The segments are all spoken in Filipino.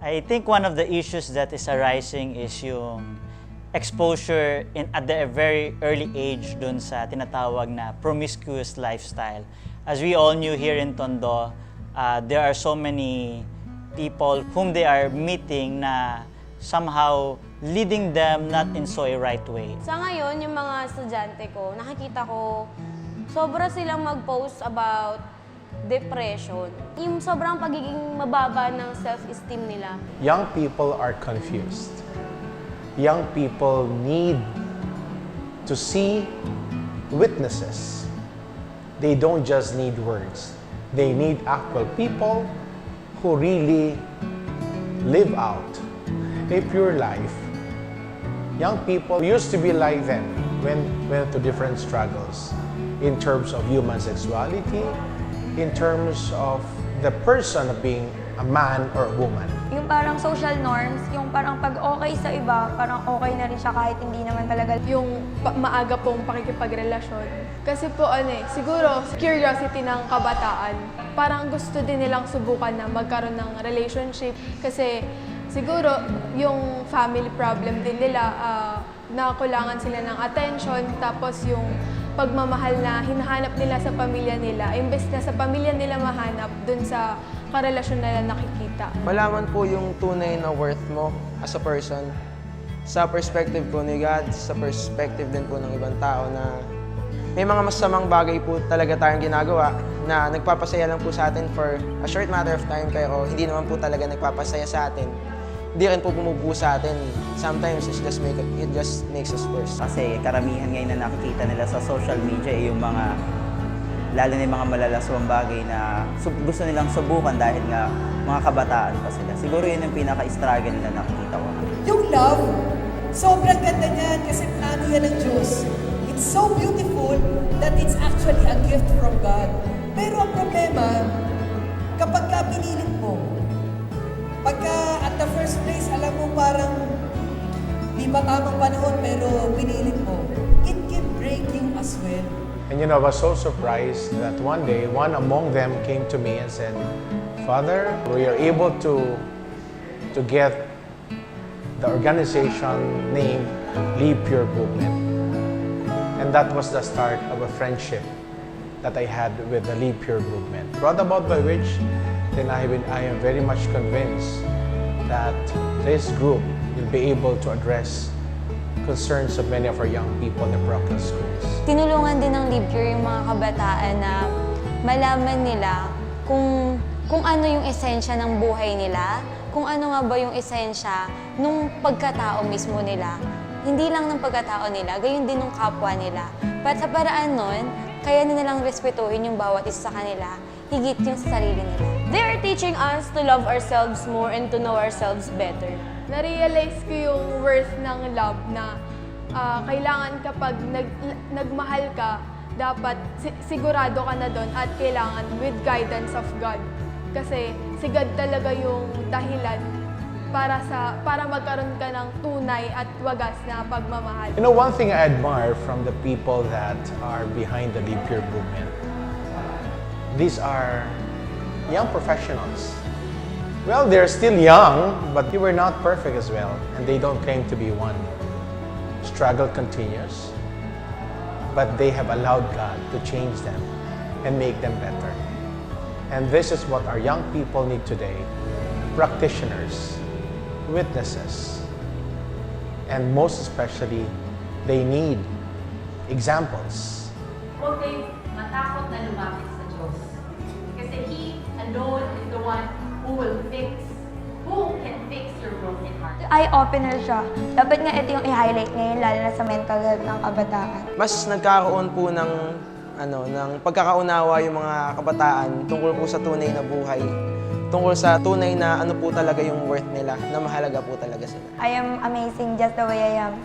I think one of the issues that is arising is yung exposure at the very early age dun sa tinatawag na promiscuous lifestyle. As we all knew here in Tondo, there are so many people whom they are meeting na somehow leading them not in so a right way. Sa ngayon, yung mga estudyante ko, nakikita ko, sobra silang mag-post about depression. Yung sobrang pagiging mababa ng self-esteem nila. Young people are confused. Young people need to see witnesses. They don't just need words. They need actual people who really live out a pure life. Young people used to be like them when went to different struggles in terms of human sexuality, in terms of the person of being a man or a woman. Yung parang social norms, yung parang pag okay sa iba, parang okay na rin siya kahit hindi naman talaga. Yung maaga pong pakikipagrelasyon. Kasi po siguro curiosity ng kabataan. Parang gusto din nilang subukan na magkaroon ng relationship. Kasi siguro yung family problem din nila, nakulangan sila ng attention. Tapos yung pagmamahal na hinahanap nila sa pamilya nila, imbes na sa pamilya nila mahanap dun sa karelasyon nila nakikita. Malaman po yung tunay na worth mo as a person. Sa perspective po ni God, sa perspective din po ng ibang tao na may mga masamang bagay po talaga tayong ginagawa na nagpapasaya lang po sa atin for a short matter of time kaya hindi naman po talaga nagpapasaya sa atin. Hindi rin po bumubuo sa atin. Sometimes it just makes us worse. Kasi karamihan ngayon na nakikita nila sa social media yung mga, lalo na yung mga malalaswang bagay na gusto nilang subukan dahil nga mga kabataan pa sila. Siguro yun yung pinaka-struggle na nakikita ko. Yung love, sobrang ganda niyan kasi plano yan ng Diyos. It's so beautiful that it's actually a gift from God. Pero ang problema, kapag ka pinilit mo, pagka at the first place, alam mo parang di ba tamang panahon pero pinilit mo, it can break you as well. And I was so surprised that one day, one among them came to me and said, Father, we are able to get the organization named Live Pure Movement. And that was the start of a friendship that I had with the Live Pure Movement. Brought about by which, then I am very much convinced that this group will be able to address concerns of many of our young people in the parochial schools. Tinulungan din ng Live Pure yung mga kabataan na malaman nila kung ano yung esensya ng buhay nila, kung ano nga ba yung esensya nung pagkatao mismo nila. Hindi lang ng pagkatao nila, gayon din ng kapwa nila. At sa paraan nun, kaya na nilang respetuhin yung bawat isa sa kanila, higit yung sa sarili nila. They are teaching us to love ourselves more and to know ourselves better. Na-realize ko yung worth ng love na kailangan kapag nagmahal ka, dapat sigurado ka na doon at kailangan with guidance of God. Kasi si God talaga yung dahilan para magkaroon ka ng tunay at wagas na pagmamahal. You know, one thing I admire from the people that are behind the Live Pure Movement, these are young professionals. Well, they're still young, but they were not perfect as well, and they don't claim to be one. Struggle continues, but they have allowed God to change them and make them better. And this is what our young people need today, practitioners, witnesses, and most especially, they need examples. Huwag kayong matakot na lumapit sa Diyos. Kasi He alone is the one who can fix your broken heart. Eye-opener siya. Dapat nga ito yung i-highlight ngayon, lalo na sa mental health ng kabataan. Mas nagkakaroon po ng pagkakaunawa yung mga kabataan tungkol po sa tunay na buhay. Tungkol sa tunay na ano po talaga yung worth nila, na mahalaga po talaga sila. I am amazing just the way I am.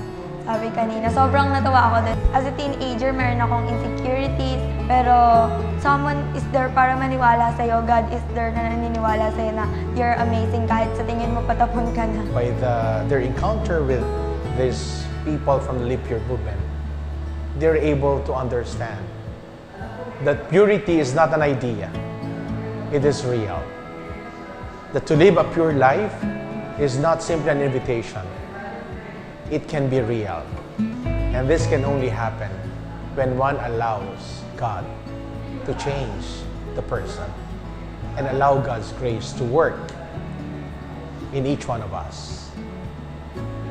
Sabi kanina, sobrang natuwa ako doon. As a teenager, meron akong insecurities, pero someone is there para maniwala sa'yo. God is there na naniniwala sa'yo na you're amazing kahit sa tingin mo patapon ka na. By their encounter with these people from the Live Pure Movement, they're able to understand that purity is not an idea, it is real. That to live a pure life is not simply an invitation. It can be real. And this can only happen when one allows God to change the person and allow God's grace to work in each one of us.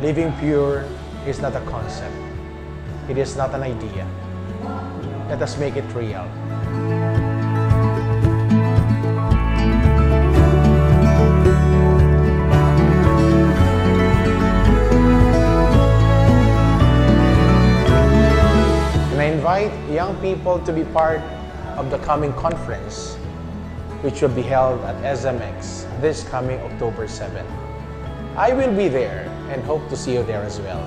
Living pure is not a concept. It is not an idea. Let us make it real. And I invite young people to be part of the coming conference, which will be held at SMX this coming October 7. I will be there and hope to see you there as well.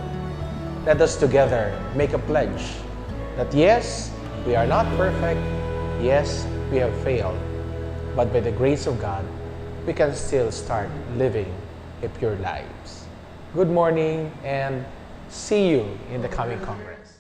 Let us together make a pledge that yes, we are not perfect, yes, we have failed, but by the grace of God, we can still start living a pure lives. Good morning and see you in the coming Congress.